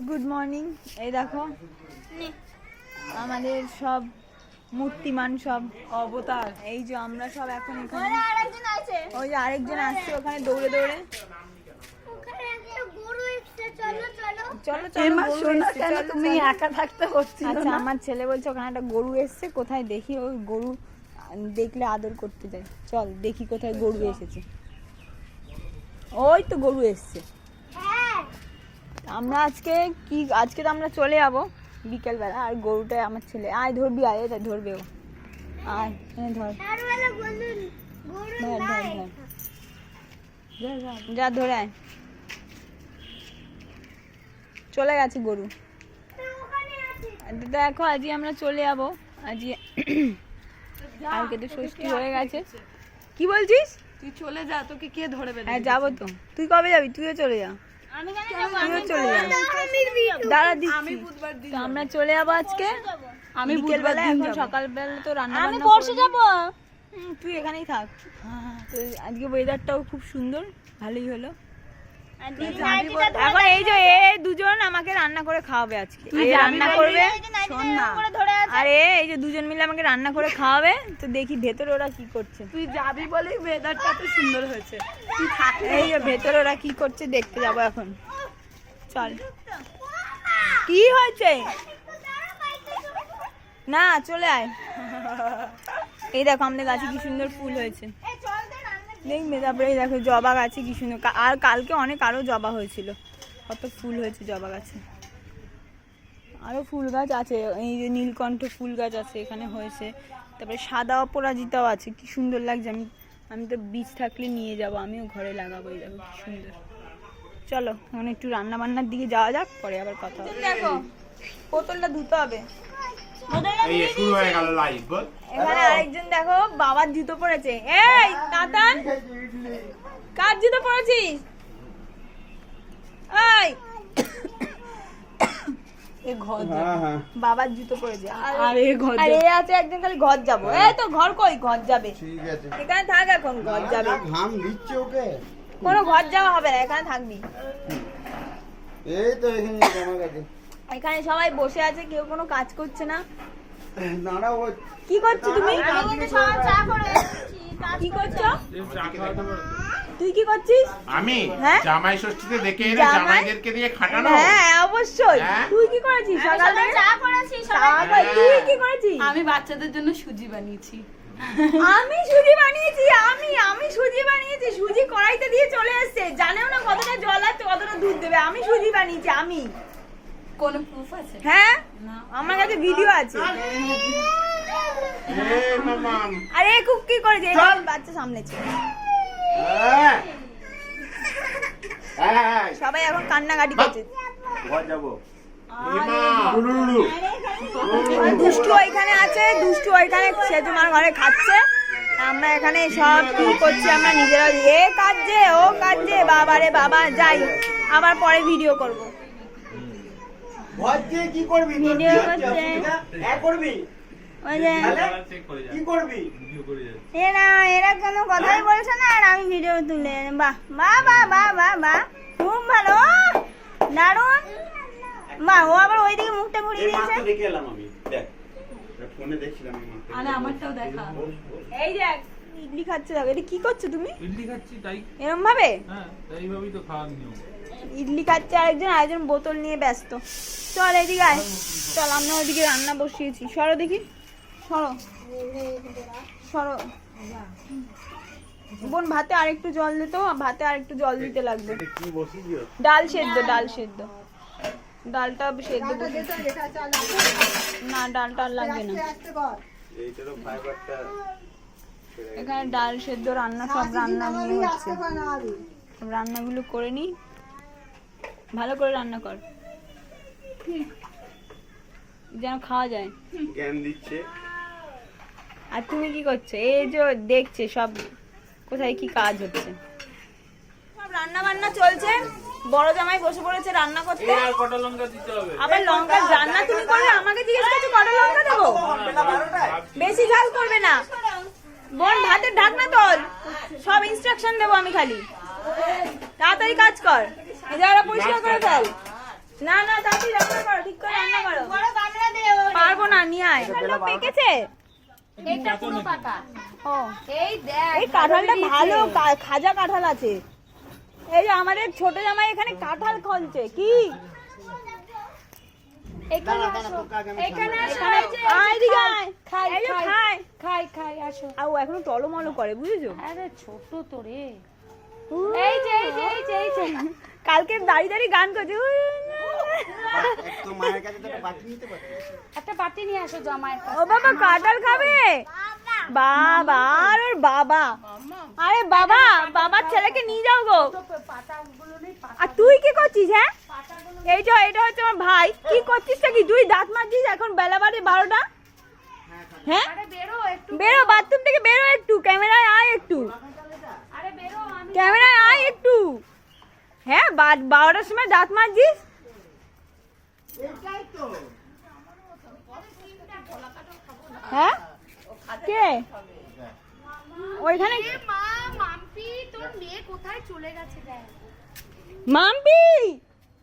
Good morning. এই দেখো আমাদের সব মূর্তিমান সব অবতার। এই যে আমরা সব এখন এখানে, ওই যে আরেকজন আসছে ওখানে দৌড়ে দৌড়ে। চলো চলো, তুমি একা থাকতে হচ্ছে। আচ্ছা আমার ছেলে বলছে ওখানে একটা গরু এসছে, কোথায় দেখি ওই গরু দেখলে আদর করতে যাই। চল দেখি কোথায় গরু এসেছে। ওই তো গরু এসছে। আমরা আজকে তো আমরা চলে যাবো বিকেলবেলা। আর গরুটা আমার ছেলে, আয় ধরবি, আয় এটা ধরবে ও, আয় এনে ধর, যা ধরে আয়। চলে গেছে গরু। দেখো আজকে আমরা চলে যাবো, আজকে কালকে তো ষষ্ঠী হয়ে গেছে। কি বলছিস? তুই চলে যা, তোকে কে ধরবে? হ্যাঁ যাবো তো। তুই কবে যাবি? তুইও চলে যা, তুইও চলে যা। দাঁড়া দিচ্ছি। তো আমরা চলে যাবো আজকে। আমি বিকেলবেলা, এখন সকালবেলা তো রান্না বান্না করতে যাবো। তুই এখানেই থাক। তো আজকে ওয়েদারটাও খুব সুন্দর, ভালোই হলো। এখন এই যে দুজন আমাকে রান্না করে খাওয়াবে আজকে। রান্না করবে, শোন না, আরে এই যে দুজন মিলে আমাকে রান্না করে খাওয়াবে। তো দেখি ভেতরে ওরা কি করছে। তুই যাবি বলেই ওয়েদারটা এত সুন্দর হয়েছে। তুই থাক, এই যে ভেতরে ওরা কি করছে দেখতে যাবো এখন। চল। কি হয়েছে? না চলে আয়। এই দেখো আমাদের গাছে কি সুন্দর ফুল হয়েছে, দেখবে। তারপরে এই দেখো জবা গাছে কি সুন্দর, আর কালকে অনেক আরো জবা হয়েছিল, কত ফুল হয়েছে জবা গাছে। আরো ফুল গাছ আছে, এই যে নীলকণ্ঠ ফুল গাছ আছে এখানে হয়েছে। তারপরে সাদা অপরাজিতাও আছে, কি সুন্দর লাগছে। আমি তো বীজ থাকলে নিয়ে যাব, আমিও ঘরে লাগাবো। এই দেখো কি সুন্দর। চলো এখন একটু রান্না বান্নার দিকে যাওয়া যাক, পরে আবার কথা হবে। দেখো বোতলটা ধুতে হবে। এখানে আরেকজন দেখো বাবার জুতো পরেছে। এই তাতান, কার জুতো পরেছিস? বাবার জুতো পরেছে। আর এ আছে একজন খালি ঘর যাবো। এই তো ঘর কই? ঘর যাবে, এখানে থাক, এখন ঘর যাবে। কোনো ঘর যাওয়া হবে না, এখানে থাকবি। এই তো এখানে সবাই বসে আছে, কেউ কোনো কাজ করছে না। দাঁড়াও, কি করছো তুমি? কি করছো তুই? কি করছিস? আমি হ্যাঁ জামাই ষষ্ঠীতে দেখে এনে জামাইদেরকে দিয়ে খাটানো। হ্যাঁ অবশ্যই। তুই কি করেছিস সকালে? তুই কি করেছিস? আমি বাচ্চাদের জন্য সুজি বানিয়েছি। আমি সুজি বানিয়েছি। আমি সুজি বানিয়েছি। সুজি কড়াইতে দিয়ে চলে এসেছে, জানেও না কতটা জল আছে, কতটা দুধ দেবে। আমি সুজি বানিয়েছি। আমি কোন প্রুফ আছে? হ্যাঁ আমার কাছে ভিডিও আছে। আরে খুব কি করেছে, বাচ্চা সামলেছে। সবাই এখন কান্নাকাটি করছে। দুষ্টু ওইখানে আছে, দুষ্টু ওইখানে সেতুমার ঘরে খাচ্ছে। আমরা এখানে সব কি করছি, আমরা নিজেরা এ কাজে ও কাজে। বাবারে বাবা, যাই আবার পরে ভিডিও করবো। কি করবি? ভিডিও করছে, এরা কোনো কথাই বলছে না, আর আমি ভিডিও তুলে। বাহ বাহ বাহ বাহ বাহ বাহ, খুব ভালো, দারুন। বাহ, ও আবার ওইদিকে মুখটা ঘুরিয়ে দিয়েছে। আমারটাও দেখা। এই দেখ ইডলি খাচ্ছে। দেখো এটা কি করছো তুমি? ইডলি খাচ্ছি তাই। এরকম ভাবে? হ্যাঁ তাই ভাবেই তো খাওয়ার নিয়ম। ইডলি খাচ্ছে আরেকজন বোতল নিয়ে ব্যস্ত। চল এদিকে আয়, চল। আমরা ওদিকে রান্না বসিয়েছি। সরো দেখি, সরো সরো। বোন ভাতে আরেকটু জল দিত, ভাতে আরেকটু জল দিতে লাগবে। ডাল সেদ্ধ, ডাল সেদ্ধ, ডালটা সেদ্ধ। না ডালটা লাগবে না, এখানে ডাল সেদ্ধ রান্না, সব রান্না নিয়ে হচ্ছে। রান্নাগুলো করে নি, ভালো করে রান্না কর যেন খাওয়া যায়। জ্ঞান দিচ্ছে। আর তুমি কি করছো? এই যে দেখছে সব কোথায় কি কাজ হচ্ছে। সব রান্না বান্না চলছে। বড় জামাই বসে পড়েছে রান্না করতে। আর কটা লঙ্কা দিতে হবে? আবার লঙ্কা রান্না তুমি করবে, আমাকে জিজ্ঞেস করছো কটা লঙ্কা দেবো? বেশি ঝাল করবে না বোন, ভাতের ঢাকনা তোল। সব ইনস্ট্রাকশন দেবো আমি, খালি তাড়াতাড়ি কাজ কর। এই জায়গাটা পরিষ্কার করে ফেল। না না তাড়াতাড়ি রান্না করো, ঠিক করে রান্না করো। পারবো না, নিয়ে আয়। পেকেছে? এইটা পুরো পাকা। ও এই দেখ, এই কাঁঠালটা ভালো, খাজা কাঁঠাল আছে। এই যে আমাদের ছোট জামাই এখানে কাঁঠাল খলছে কি। এখানে আসো, এখানে আসো, এখানে এই যে, আয়, এদিকে আয়। খাই, এই যে খাই, খায়। খাই, খাই, আসো। আর ও এখনো টলমলো করে, বুঝেছো? আরে ছোট তো রে। এই যে, এই যে, এই যে, এই যে। কালকে দাঁড়িয়ে দাঁড়িয়ে গান করছে। একটু মায়ের কাছে তো একটা বাটি নিতে পারছি। একটা বাটি নিয়ে আসো জামাইয়ের কাছে। ও বাবা কাঁঠাল খাবে? বাবা আর ওর বাবা। আরে বাবা, বাবার ছেলেকে নিয়ে যাও গো। পাতাগুলো নেই, আর তুই কি করছিস? হ্যাঁ, এই যে এটা হচ্ছে আমার ভাই। কি করছিস কি? তুই দাঁত মাজছিস এখন বেলা বাড়ি 12টা? হ্যাঁ, আরে বেরো একটু, বেরো, বাথরুম থেকে বেরো একটু, ক্যামেরায় আয় একটু, আরে বেরো, আমি ক্যামেরায় আয় একটু। হ্যাঁ, 12টার সময় দাঁত মাজছিস? হ্যাঁ, কে ওইখানে? মা, মাম্পি, তোর মেয়ে কোথায় চলে গেছে দেখ। মাম্পি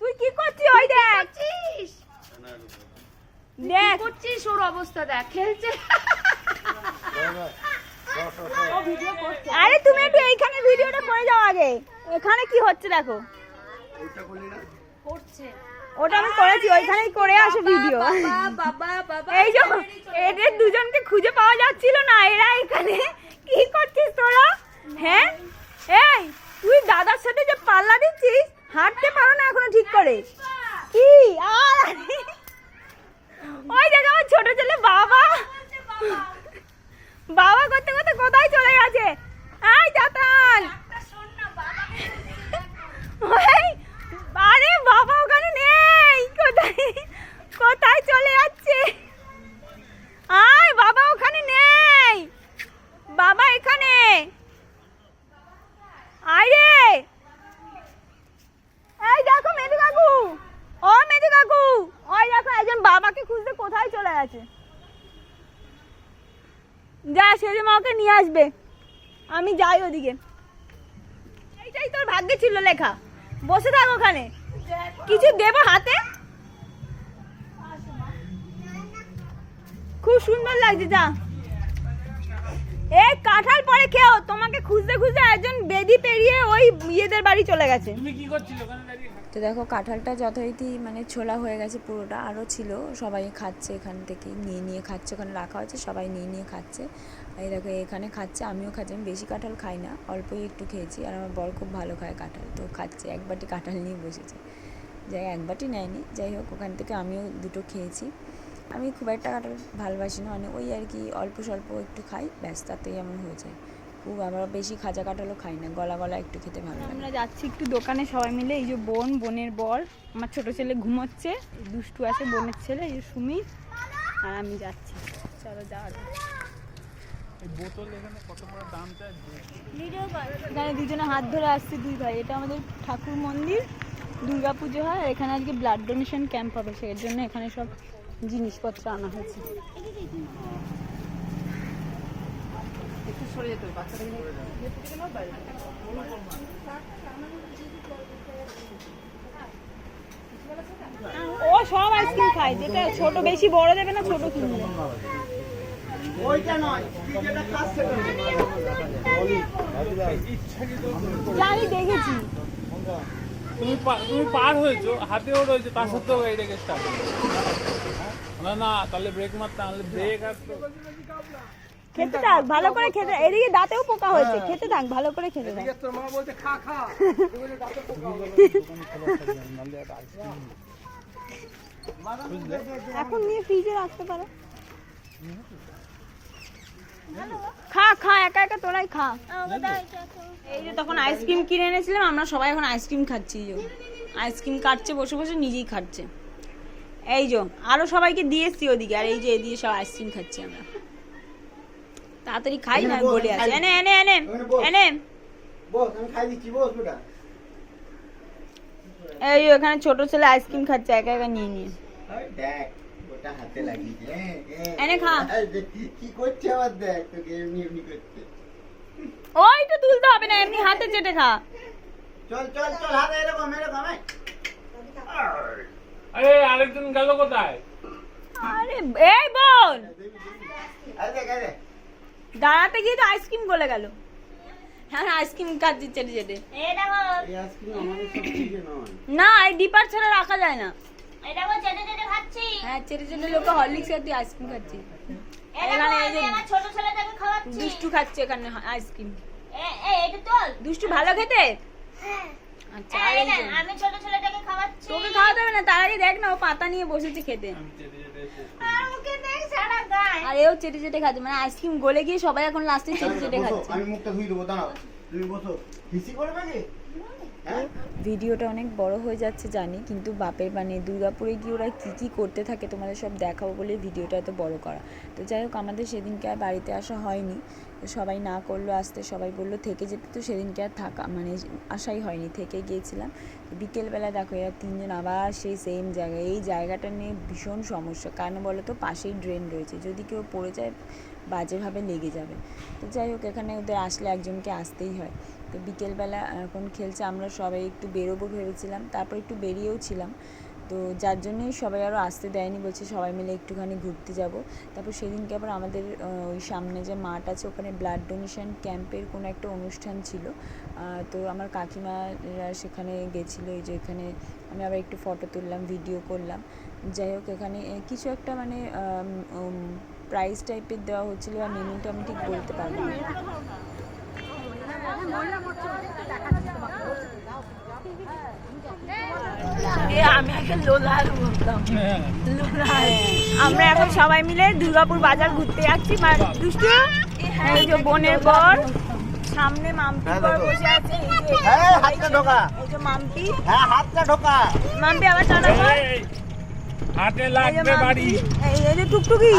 তুই কি করছিস? ওই দেখ করছিস? দেখ, করছিস, ওর অবস্থা দেখ, খেলছে। আরে তুমি একটু এইখানে ভিডিওটা করে যাও আগে। এখানে কি হচ্ছে দেখো। ওইটা করলি না? করছে। ওটা আমি করেছি, ওইখানেই করে আসো ভিডিও। বাবা, বাবা, বাবা। এই যে এদের দুজনকে খুঁজে পাওয়া যাচ্ছিল না, এরা এখানে কি করছিস তোরা? হ্যাঁ, এই তুই দাদার সাথে যে পাল্লা দিচ্ছিস, হাঁটতে পারো না এখনো ঠিক করে কি? আর ওই দেখো আমার ছোট ছেলে বাবা বাবা করতে করতে কোথায় চলে গেছে। এই জাতান, ওই আরে বাবা ওখানে নেই, কোথায় কোথায় চলে যাচ্ছে? আয় বাবা, ওখানে নেই বাবা, এখানে আয় রে। এই দেখো মেজু কাকু, ও মেজু কাকু, ওই দেখো একজন বাবাকে খুঁজতে কোথায় চলে গেছে। যা সেজে মাকে নিয়ে আসবে, আমি যাই ওদিকে। এইটাই তোর ভাগ্যে ছিল লেখা, বসে থাক ওখানে, কিছু দেবো হাতে। খুব সুন্দর লাগছে, যা। এই কাঁঠাল পরে খেও, তোমাকে খুঁজতে খুঁজতে একজন বেদি পেরিয়ে ওই ইয়েদের বাড়ি চলে গেছে। তুমি কি করছিলে ওখানে দাঁড়িয়ে? তো দেখো কাঁঠালটা যথারীতি মানে ছোলা হয়ে গেছে পুরোটা, আরও ছিল, সবাই খাচ্ছে এখান থেকে নিয়ে নিয়ে খাচ্ছে, ওখানে রাখা হচ্ছে, সবাই নিয়ে নিয়ে খাচ্ছে। এই দেখো এখানে খাচ্ছে, আমিও খাচ্ছি। আমি বেশি কাঁঠাল খাই না, অল্পই একটু খেয়েছি, আর আমার বর খুব ভালো খায় কাঁঠাল, তো খাচ্ছে, এক বাটি কাঁঠাল নিয়ে বসেছে। যাই এক বাটি নেয়নি, যাই হোক ওখান থেকে আমিও দুটো খেয়েছি। আমি খুব একটা কাঁঠাল ভালোবাসি না, মানে ওই আর কি অল্প স্বল্প একটু খাই, ব্যাস তাতেই এমন হয়ে যায়। খুব আমরা বেশি খাজা কাঁঠালও খাই না, গলা গলা একটু খেতে ভালো লাগে। আমরা যাচ্ছি একটু দোকানে সবাই মিলে। এই যে বোন, বোনের বর, আমার ছোট ছেলে ঘুমোচ্ছে, দুষ্টু আছে বোনের ছেলে, এই যে সুমিত, আর আমি যাচ্ছি। চলো যাওয়া যাক। এই বোতল এখানে কত বড় দাম চাই? এখানে দুজনে হাত ধরে আসছে, দুই ভাই। এটা আমাদের ঠাকুর মন্দির, দুর্গা পুজো হয়, আর এখানে আজকে ব্লাড ডোনেশন ক্যাম্প হবে, সেই জন্য এখানে সব জিনিসপত্র আনা হয়েছে। একটু সরে যেতে হবে, বাচ্চাটা ও সব আইসক্রিম খায়, যেটা ছোট, বেশি বড় দেবে না, ছোট কিনবে। ওইটা নয়, তুই যেটা খাস সেটা আমি দেখেছি। তুমি পার হয়েছো, হাতেও রয়েছে, তার সত্ত্বেও গাড়িটাকে স্টার্ট না না, তাহলে ব্রেক মারতে, তাহলে ব্রেক আর তো খেতে থাক ভালো করে, খেতে। এদিকে দাঁতেও পোকা হয়েছে, খেতে থাক ভালো করে, খেতে থাক। তোর মা বলছে খা খা। এখন নিয়ে ফ্রিজে রাখতে পারো। খা খা, একা একা তোরাই খা। এই যে তখন আইসক্রিম কিনে এনেছিলাম, আমরা সবাই এখন আইসক্রিম খাচ্ছি। এই যে আইসক্রিম কাটছে বসে বসে, নিজেই খাচ্ছে। এই যে আরো সবাইকে দিয়ে এসছি ওদিকে, আর এই যে এদিকে সব আইসক্রিম খাচ্ছি আমরা। তাড়াতাড়ি খাই না, বলে আছে। এনে এনে এনে এনে, বস আমি খাই দিচ্ছি, বস বেটা। এই যে এখানে ছোট ছেলে আইসক্রিম খাচ্ছে একা একা নিয়ে নিয়ে। দেখ ওটা হাতে লাগিয়েছে। এনে খা। কি করছে আবার দেখ, তোকে এমনি এমনি করছে। ওইটা তুলতে হবে না, এমনি হাতে চেটে খা। চল চল চল, হাতে এরকম এরকম। আরে আরেকজন গেল কোথায়? আরে এই বোন, এই দেখ, এই দেখ। দাঁড়াতে গিয়ে তো আইসক্রিম গলে গেল। হ্যাঁ আইসক্রিম খাচ্ছি চেটে চেটে। এই আইসক্রিম আমাদের সব থেকে নয়। না এই ডিপার ছাড়া রাখা যায় না। এটা বল চেটে চেটে খাচ্ছি। হ্যাঁ চেটে চেটে লোকে হরলিক্স আর দিয়ে আইসক্রিম খাচ্ছি। এখানে এই যে আমার ছোট ছেলেটাকে খাওয়াচ্ছি। দুষ্টু খাচ্ছে এখানে আইসক্রিম। এটা তোল। দুষ্টু ভালো খেতে? আচ্ছা আর এই যে আমি ছোট ছেলেটাকে খাওয়াচ্ছি। তোকে খাওয়াতে হবে না, তার আগে দেখ না ও পাতা নিয়ে বসেছে খেতে। আর ওকে দেখ সারা গায়। আর এও চেটে চেটে খাচ্ছে, মানে আইসক্রিম গলে গিয়ে সবাই এখন লাস্টে চেটে চেটে বসো, খাচ্ছে। আমি মুখটা ধুই দেবো, দাঁড়াও। তুমি বসো। হিসি করবে কি? হ্যাঁ? ভিডিওটা অনেক বড় হয়ে যাচ্ছে জানি, কিন্তু বাপের মানে দুর্গাপুরে গিয়ে ওরা কী কী করতে থাকে তোমাদের সব দেখাবো বলে ভিডিওটা এত বড় করা। তো যাই হোক, আমাদের সেদিনকে আর বাড়িতে আসা হয়নি, তো সবাই না করলো আসতে, সবাই বললো থেকে যেতে, তো সেদিনকে আর থাকা মানে আসাই হয়নি, থেকে গিয়েছিলাম। তো বিকেলবেলা দেখো এরা তিনজন আবার সেই সেম জায়গায়, এই জায়গাটা নিয়ে ভীষণ সমস্যা, কারণ বলো তো পাশেই ড্রেন রয়েছে, যদি কেউ পড়ে যায় বাজেভাবে লেগে যাবে। তো যাই হোক, এখানে ওদের আসলে একজনকে আসতেই হয়। তো বিকেলবেলা এখন খেলছে, আমরা সবাই একটু বেরোবো ভেবেছিলাম, তারপর একটু বেরিয়েও ছিলাম, তো যার জন্যই সবাই আরও আসতে দেয়নি, বলছে সবাই মিলে একটুখানি ঘুরতে যাব। তারপর সেদিনকে আবার আমাদের ওই সামনে যে মাঠ আছে ওখানে ব্লাড ডোনেশন ক্যাম্পের কোনো একটা অনুষ্ঠান ছিল, তো আমার কাকিমারা সেখানে গেছিলো, এই যে এখানে আমি আবার একটু ফটো তুললাম, ভিডিও করলাম। যাই হোক, এখানে কিছু একটা মানে প্রাইজ টাইপের দেওয়া হচ্ছিলো, আর মেনুটা আমি ঠিক বলতে পারবো না। আমি একটা লোলার বলতাম। আমরা এখন সবাই মিলে দুর্গাপুর বাজার ঘুরতে যাচ্ছি। দুষ্টু এই যে বোনের বর, সামনে মাম্পি বর বসে আছে, এই যে হ্যাঁ, হাতটা ঢোকা। এই যে মাম্পি, হ্যাঁ, হাতটা ঢোকা। মাম্পি আবার টানা কর। এই, হাতে এই যে লাগবে বাড়ি। মাম্পি, এই যে টুকটুকি,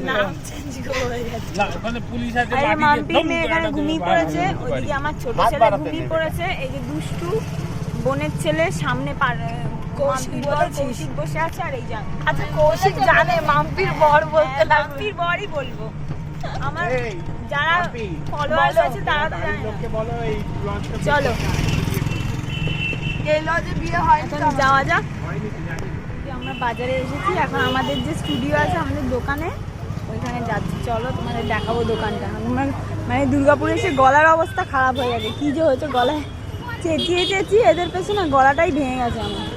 নাম চেঞ্জ করে যাচ্ছে। না, ওখানে পুলিশ আছে, এই যে বাড়ি মাম্পি দিয়ে মেয়ে এখানে ঘুমিয়ে পড়েছে, ওইদিকে আমার ছোট হাত ছেলে বাড়াতে ঘুমিয়ে নেই। পড়েছে, এই যে দুষ্টু বোনের ছেলে সামনে কৌশিক বসে আছে, আর এই জান। আচ্ছা কৌশিক জানে মাম্পির বর বলতে, মাম্পির বরই বলবো। আমার এই, যারা মাম্পি, ফলোয়ার্স আছে তারা তো জানে না। লোককে বলো এই লঞ্চটা চলো এই লজে বিয়ে হয়, এখন যাওয়া যাক। আমরা বাজারে এসেছি, এখন আমাদের যে স্টুডিও আছে আমাদের দোকানে, ওইখানে যাচ্ছি। চলো তোমাদের দেখাবো দোকানটা। আমার মানে দুর্গাপুরে এসে গলার অবস্থা খারাপ হয়ে গেছে, কি যে হয়েছে গলায়, চেঁচিয়ে চেঁচিয়ে এদের পেছনে গলাটাই ভেঙে গেছে আমার।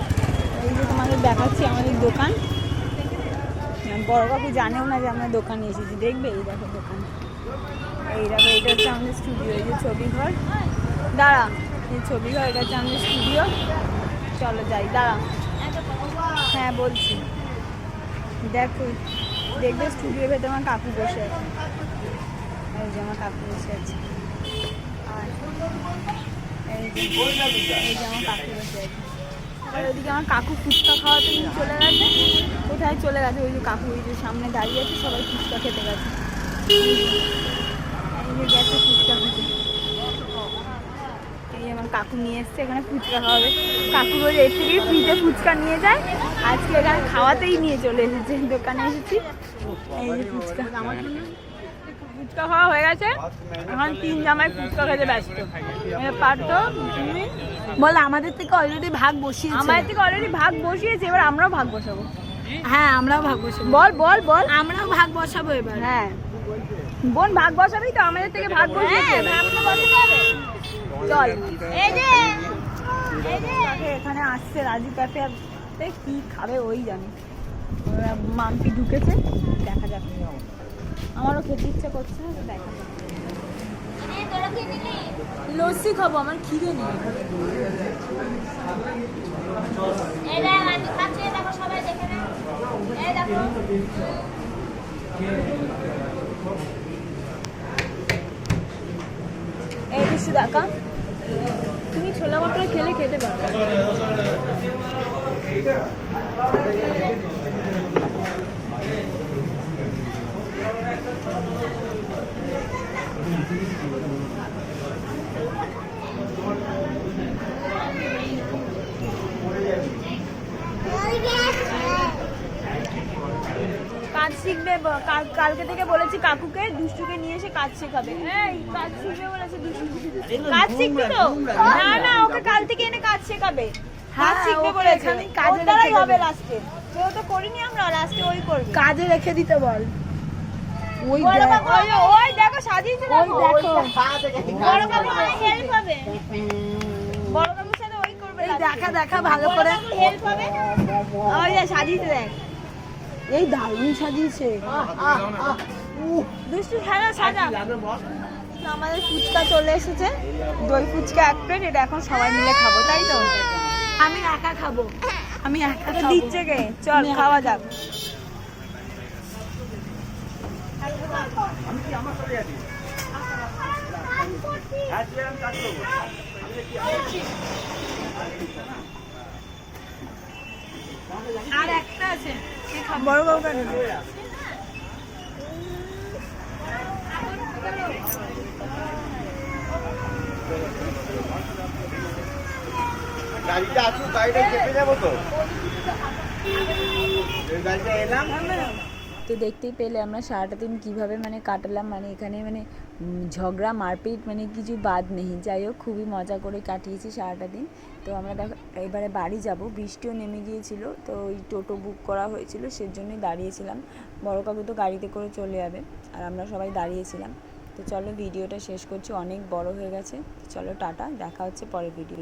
এই যে তোমাদের দেখাচ্ছি আমাদের দোকান, বড় কাকু জানেও না যে আমরা দোকানে এসেছি, দেখবে এই দেখো দোকান, এই দেখো এটা হচ্ছে আমাদের স্টুডিও, এই যে ছবি ঘর, দাঁড়া এই ছবি ঘর, এটা হচ্ছে আমাদের স্টুডিও। চলো যাই, দাঁড়া, হ্যাঁ বলছি, দেখো দেখবে স্টুডিওর ভেতরে আমার কাকু বসে আছে, এই যে আমার কাকু বসে আছে, আর এই যে আমার কাকু বসে আছে, আর ওইদিকে আমার কাকু ফুচকা খাওয়াতে নিয়ে চলে গেছে। কোথায় চলে গেছে? ওই যে কাকু ওই যে সামনে দাঁড়িয়ে আছে, সবাই ফুচকা খেতে গেছে, এই যে গেছে ফুচকা খেতে। এই আমার কাকু নিয়ে এসছে এখানে ফুচকা খাওয়াবে, কাকু রোজ এর থেকে ফ্রিতে ফুচকা নিয়ে যায়, আজকে এখানে খাওয়াতেই নিয়ে চলে এসেছে, দোকানে এসেছি। এই যে ফুচকা, ফুচকা খাওয়া হয়ে গেছে, এখন তিন জামাই ফুচকা খেতে ব্যস্ত। পারতো তুমি বল, আমাদের থেকে অলরেডি ভাগ বসিয়েছে। আমাদের থেকে অলরেডি ভাগ বসিয়েছে, এবার আমরাও ভাগ বসাবো। হ্যাঁ, আমরাও ভাগ বসাবো। বল বল বল, আমরাও ভাগ বসাবো এবার। হ্যাঁ বোন ভাগ বসাবি তো, আমাদের থেকে ভাগ বসিয়েছে। চল এই যে এখানে আসছে রাজু ক্যাফে, কি খাবে ওই জানি, মাম্পি ঢুকেছে, দেখা যাক, আমারও খেতে ইচ্ছা করছে, দেখা যাক। লস্যি খাবো, আমার খিদে নেই। এই কিছু দেখা, তুমি ছোলা মটর খেলে খেতে পারো। কাজ শিখবে, কালকে থেকে বলেছি কাকুকে দুষ্টুকে নিয়ে এসে কাজ শেখাবে। এই কাজ শিখবে বলেছে দুষ্টু, কাজ শিখবি তো? না না, ওকে কাল থেকে এনে কাজ শেখাবে। হাত শিখবে বলেছে এখানেই কাজে ওর দ্বারাই রেখে হবে দেবে। লাস্টে কেউ তো করিনি আমরা লাস্টে ওই করবে কাজে রেখে দিতে বল। ওই বড় দেখ, কাকু, ওই দেখো সাজিয়েছে ওই দেখো দেখো বড় কাকু হেল্প হবে বড় কাকুর সাথে ওই করবে এই দেখা দেখা ভালো করে। হেল্প হবে ওই যে সাজিয়েছে দেখ এই দারুণ সাজিয়েছে। দুষ্টু খেলা সাজা আমাদের ফুচকা চলে এসেছে দই ফুচকা 1 প্লেট এটা এখন সবাই মিলে খাবো তাই তো আমি একা খাবো, আমি একা তো খাবো। দিচ্ছে কে চল খাওয়া যাক আর একটা আছে, বড় কাউকে নেবে গাড়িটা আসুক, গাড়িটা চেপে যাবো তো। এই গাড়িটা এলাম। তো দেখতেই পেলে আমরা সারাটা দিন কীভাবে মানে কাটালাম, মানে এখানে মানে ঝগড়া মারপিট মানে কিছু বাদ নেই। যাই হোক খুবই মজা করে কাটিয়েছি সারাটা দিন। তো আমরা দেখো এবারে বাড়ি যাব, বৃষ্টিও নেমে গিয়েছিল, তো ওই টোটো বুক করা হয়েছিল সেজন্যই দাঁড়িয়েছিলাম। বড় কাকু তো গাড়িতে করে চলে যাবে আর আমরা সবাই দাঁড়িয়েছিলাম। তো চলো ভিডিওটা শেষ করছি, অনেক বড় হয়ে গেছে। চলো টাটা, দেখা হচ্ছে পরের ভিডিও।